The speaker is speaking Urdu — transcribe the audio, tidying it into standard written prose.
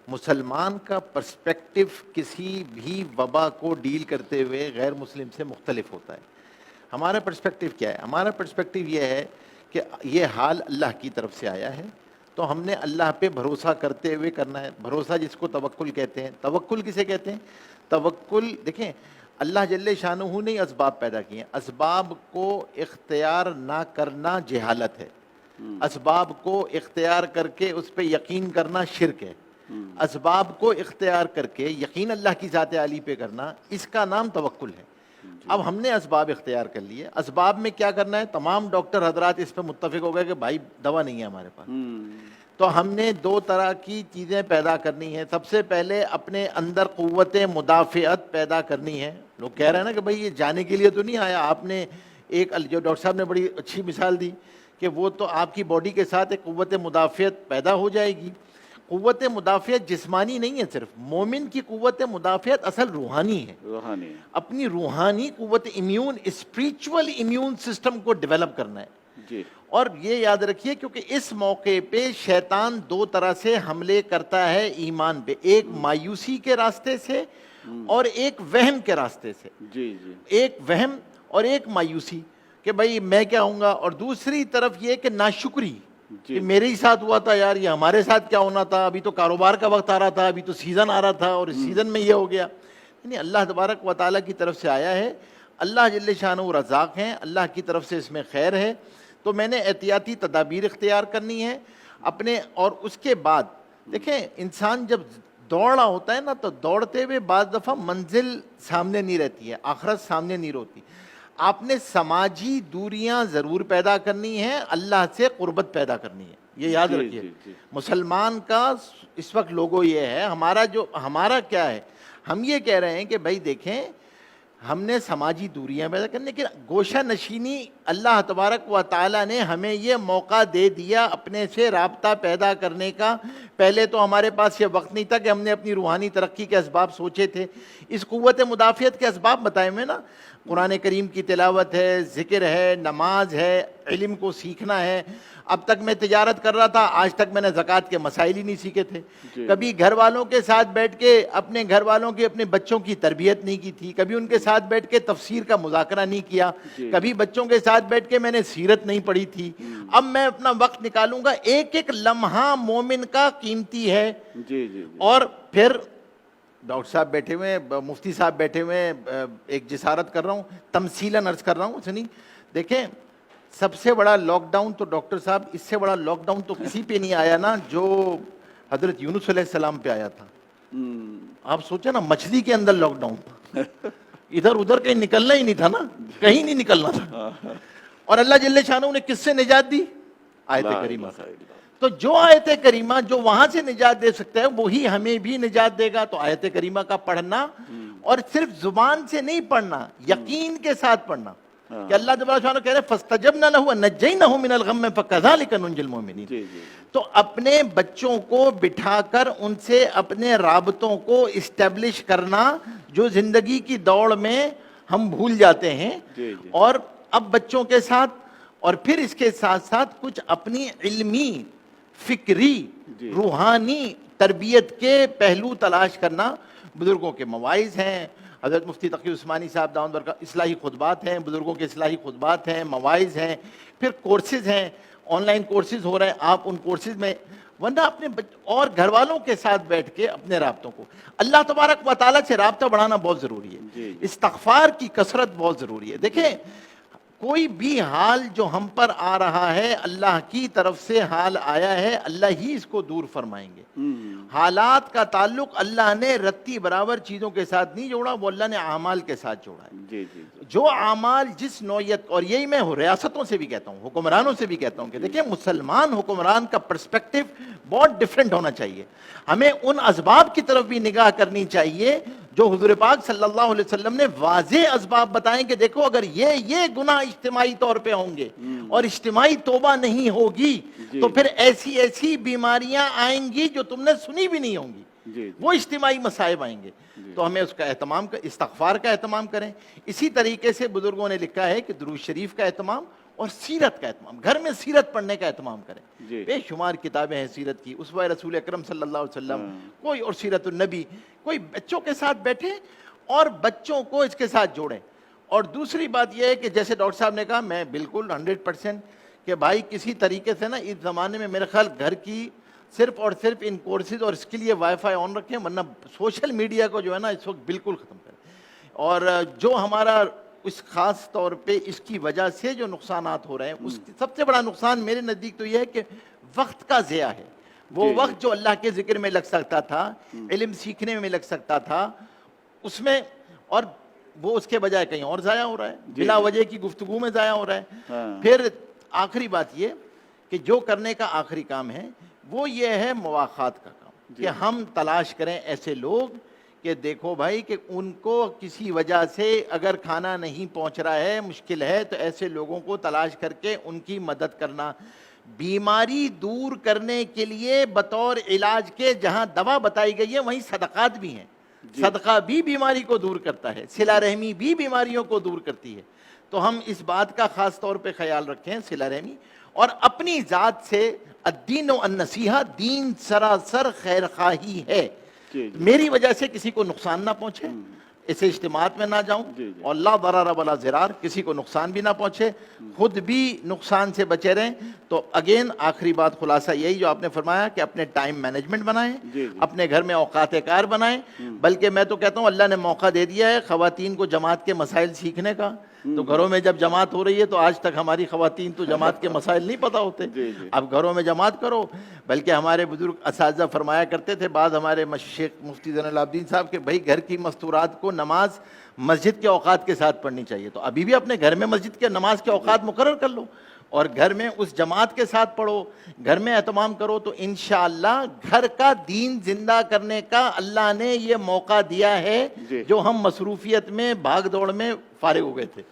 مسلمان کا پرسپیکٹو کسی بھی وبا کو ڈیل کرتے ہوئے غیر مسلم سے مختلف ہوتا ہے. ہمارا پرسپیکٹو کیا ہے؟ ہمارا پرسپیکٹو یہ ہے کہ یہ حال اللہ کی طرف سے آیا ہے تو ہم نے اللہ پہ بھروسہ کرتے ہوئے کرنا ہے. بھروسہ جس کو توکل کہتے ہیں. توکل کسے کہتے ہیں؟ توکل دیکھیں، اللہ جل شانہ نے اسباب پیدا کیے ہیں. اسباب کو اختیار نہ کرنا جہالت ہے. اسباب کو اختیار کر کے اس پہ یقین کرنا شرک ہے. اسباب کو اختیار کر کے یقین اللہ کی ذات عالی پہ کرنا، اس کا نام توکل ہے. اب ہم نے اسباب اختیار کر لیے. اسباب میں کیا کرنا ہے؟ تمام ڈاکٹر حضرات اس پہ متفق ہو گئے کہ بھائی دوا نہیں ہے ہمارے پاس. تو ہم نے دو طرح کی چیزیں پیدا کرنی ہیں. سب سے پہلے اپنے اندر قوت مدافعت پیدا کرنی ہے. لوگ کہہ رہے ہیں نا کہ بھائی یہ جانے کے لیے تو نہیں آیا. آپ نے ایک جو ڈاکٹر صاحب نے بڑی اچھی مثال دی کہ وہ تو آپ کی باڈی کے ساتھ ایک قوت مدافعت پیدا ہو جائے گی. قوت مدافعت جسمانی نہیں ہے صرف. مومن کی قوت مدافعت اصل روحانی ہے. اپنی روحانی قوت ایمیون، اسپریچول ایمیون سسٹم کو ڈیولپ کرنا ہے. اور یہ یاد رکھیے کیونکہ اس موقع پہ شیطان دو طرح سے حملے کرتا ہے ایمان پہ. ایک مایوسی کے راستے سے اور ایک وہم کے راستے سے. ایک وہم اور ایک مایوسی کہ بھائی میں کیا ہوں گا، اور دوسری طرف یہ کہ ناشکری کہ میرے ہی ساتھ ہوا تھا یار، یہ ہمارے ساتھ کیا ہونا تھا، ابھی تو کاروبار کا وقت آ رہا تھا، ابھی تو سیزن آ رہا تھا اور اس سیزن میں یہ ہو گیا. یعنی اللہ تبارک و تعالیٰ کی طرف سے آیا ہے. اللہ جل شانہ رزاق ہیں، اللہ کی طرف سے اس میں خیر ہے. تو میں نے احتیاطی تدابیر اختیار کرنی ہے اپنے. اور اس کے بعد دیکھیں انسان جب دوڑ رہا ہوتا ہے نا تو دوڑتے ہوئے بعض دفعہ منزل سامنے نہیں رہتی ہے، آخرت سامنے نہیں روتی. آپ نے سماجی دوریاں ضرور پیدا کرنی ہیں، اللہ سے قربت پیدا کرنی ہے. یہ یاد رکھیے. مسلمان کا اس وقت لوگو یہ ہے، ہمارا کیا ہے، ہم یہ کہہ رہے ہیں کہ بھائی دیکھیں ہم نے سماجی دوریاں پیدا کرنی، لیکن گوشہ نشینی اللہ تبارک و تعالیٰ نے ہمیں یہ موقع دے دیا اپنے سے رابطہ پیدا کرنے کا. پہلے تو ہمارے پاس یہ وقت نہیں تھا کہ ہم نے اپنی روحانی ترقی کے اسباب سوچے تھے. اس قوت مدافعت کے اسباب بتائے میں نا، قرآن کریم کی تلاوت ہے، ذکر ہے، نماز ہے، علم کو سیکھنا ہے. اب تک میں تجارت کر رہا تھا، آج تک میں نے زکوٰۃ کے مسائل ہی نہیں سیکھے تھے. کبھی گھر والوں کے ساتھ بیٹھ کے اپنے گھر والوں کی اپنے بچوں کی تربیت نہیں کی تھی. کبھی ان کے ساتھ بیٹھ کے تفسیر کا مذاکرہ نہیں کیا. کبھی بچوں کے ساتھ بیٹھ کے میں نے سیرت نہیں پڑھی تھی. اب میں اپنا وقت نکالوں گا. ایک ایک لمحہ مومن کا قیمتی ہے. اور پھر ڈاکٹر صاحب بیٹھے ہوئے، مفتی صاحب بیٹھے ہوئے، ایک جسارت کر رہا ہوں، تمثیلاً عرض کر رہا ہوں. سنی دیکھیں، سب سے بڑا لاک ڈاؤن تو ڈاکٹر صاحب، اس سے بڑا لاک ڈاؤن تو کسی پہ نہیں آیا نا جو حضرت یونس علیہ السلام پہ آیا تھا. آپ سوچیں نا، مچھلی کے اندر لاک ڈاؤن تھا، ادھر ادھر کہیں نکلنا ہی نہیں تھا نا، کہیں نہیں نکلنا تھا. اور اللہ جل شانہ نے کس سے نجات دی؟ آیت کریمہ سے. تو جو آیت کریمہ جو وہاں سے نجات دے سکتا ہے وہی ہمیں بھی نجات دے گا. تو آیت کریمہ کا پڑھنا، اور صرف زبان سے نہیں پڑھنا، یقین کے ساتھ پڑھنا کہ اللہ تبارک و تعالیٰ کہہ رہے ہیں فَاسْتَجَبْنَا لَهُ وَنَجَّيْنَاهُ مِنَ الْغَمِّ فَكَذَلِكَ نُنْجِي الْمُؤْمِنِينَ. تو اپنے بچوں کو بٹھا کر ان سے اپنے رابطوں کو اسٹیبلش کرنا جو زندگی کی دوڑ میں ہم بھول جاتے ہیں. اور اب بچوں کے ساتھ، اور پھر اس کے ساتھ ساتھ کچھ اپنی علمی، فکری، روحانی تربیت کے پہلو تلاش کرنا. بزرگوں کے مواعظ ہیں، حضرت مفتی تقی عثمانی صاحب دامت برکاتہ، اصلاحی خطبات ہیں، بزرگوں کے اصلاحی خطبات ہیں، مواعظ ہیں، پھر کورسز ہیں، آن لائن کورسز ہو رہے ہیں، آپ ان کورسز میں، ورنہ اپنے اور گھر والوں کے ساتھ بیٹھ کے اپنے رابطوں کو، اللہ تبارک و تعالیٰ سے رابطہ بڑھانا بہت ضروری ہے. استغفار کی کثرت بہت ضروری ہے. دیکھیں کوئی بھی حال جو ہم پر آ رہا ہے اللہ کی طرف سے حال آیا ہے، اللہ ہی اس کو دور فرمائیں گے. حالات کا تعلق اللہ نے رتی برابر چیزوں کے ساتھ نہیں جوڑا، وہ اللہ نے اعمال کے ساتھ جوڑا ہے. جو اعمال جس نوعیت، اور یہی میں ریاستوں سے بھی کہتا ہوں، حکمرانوں سے بھی کہتا ہوں کہ دیکھیں مسلمان حکمران کا پرسپیکٹو بہت ڈیفرنٹ ہونا چاہیے. ہمیں ان اسباب کی طرف بھی نگاہ کرنی چاہیے جو حضور پاک صلی اللہ علیہ وسلم نے واضح اسباب بتائیں کہ دیکھو اگر یہ گناہ اجتماعی طور پہ ہوں گے اور اجتماعی توبہ نہیں ہوگی تو پھر ایسی بیماریاں آئیں گی جو تم نے سنی بھی نہیں ہوں گی، وہ اجتماعی مصائب آئیں گے. تو ہمیں اس کا استغفار کا اہتمام کریں. اسی طریقے سے بزرگوں نے لکھا ہے کہ درود شریف کا اہتمام اور سیرت کا اہتمام، گھر میں سیرت پڑھنے کا اہتمام کریں. جی. بے شمار کتابیں ہیں سیرت کی، اسوہ رسول اکرم صلی اللہ علیہ وسلم کوئی، اور سیرت النبی، کوئی بچوں کے ساتھ بیٹھیں اور بچوں کو اس کے ساتھ جوڑیں. اور دوسری بات یہ ہے کہ جیسے ڈاکٹر صاحب نے کہا، میں بالکل 100% کہ بھائی کسی طریقے سے نا اس زمانے میں میرے خیال گھر کی صرف اور صرف ان کورسز اور اس کے لیے وائی فائی آن رکھیں، ورنہ سوشل میڈیا کو جو ہے نا اس وقت بالکل ختم کریں. اور جو ہمارا اس خاص طور پہ اس کی وجہ سے جو نقصانات ہو رہے ہیں، اس کی سب سے بڑا نقصان میرے نزدیک تو یہ ہے کہ وقت کا ضیاع ہے. وہ وقت جو اللہ کے ذکر میں لگ سکتا تھا، علم سیکھنے میں لگ سکتا تھا، اس میں، اور وہ اس کے بجائے کہیں اور ضائع ہو رہا ہے، بلا وجہ کی گفتگو میں ضائع ہو رہا ہے. پھر آخری بات یہ کہ جو کرنے کا آخری کام ہے وہ یہ ہے مواخات کا کام، کہ ہم تلاش کریں ایسے لوگ کہ دیکھو بھائی کہ ان کو کسی وجہ سے اگر کھانا نہیں پہنچ رہا ہے، مشکل ہے، تو ایسے لوگوں کو تلاش کر کے ان کی مدد کرنا. بیماری دور کرنے کے لیے بطور علاج کے جہاں دوا بتائی گئی ہے وہیں صدقات بھی ہیں. صدقہ بھی بیماری کو دور کرتا ہے، صلہ رحمی بھی بیماریوں کو دور کرتی ہے. تو ہم اس بات کا خاص طور پہ خیال رکھیں، صلہ رحمی، اور اپنی ذات سے الدین و النصیحہ، دین سراسر خیر خواہی ہے. میری وجہ سے کسی کو نقصان نہ پہنچے، اسے اجتماعات میں نہ جاؤں، اور لا ضرر ولا ضرار، کسی کو نقصان بھی نہ پہنچے، خود بھی نقصان سے بچے رہیں. تو اگین آخری بات خلاصہ یہی جو آپ نے فرمایا کہ اپنے ٹائم مینجمنٹ بنائیں، اپنے گھر میں اوقات کار بنائیں. بلکہ میں تو کہتا ہوں اللہ نے موقع دے دیا ہے خواتین کو جماعت کے مسائل سیکھنے کا. تو گھروں میں جب جماعت ہو رہی ہے تو آج تک ہماری خواتین تو جماعت کے مسائل نہیں پتہ ہوتے. اب گھروں میں جماعت کرو. بلکہ ہمارے بزرگ اساتذہ فرمایا کرتے تھے، بعض ہمارے شیخ مفتی زین العابدین صاحب، کہ بھائی گھر کی مستورات کو نماز مسجد کے اوقات کے ساتھ پڑھنی چاہیے. تو ابھی بھی اپنے گھر میں مسجد کے نماز کے اوقات مقرر کر لو اور گھر میں اس جماعت کے ساتھ پڑھو، گھر میں اہتمام کرو. تو انشاءاللہ گھر کا دین زندہ کرنے کا اللہ نے یہ موقع دیا ہے جو ہم مصروفیت میں بھاگ دوڑ میں فارغ ہو گئے تھے.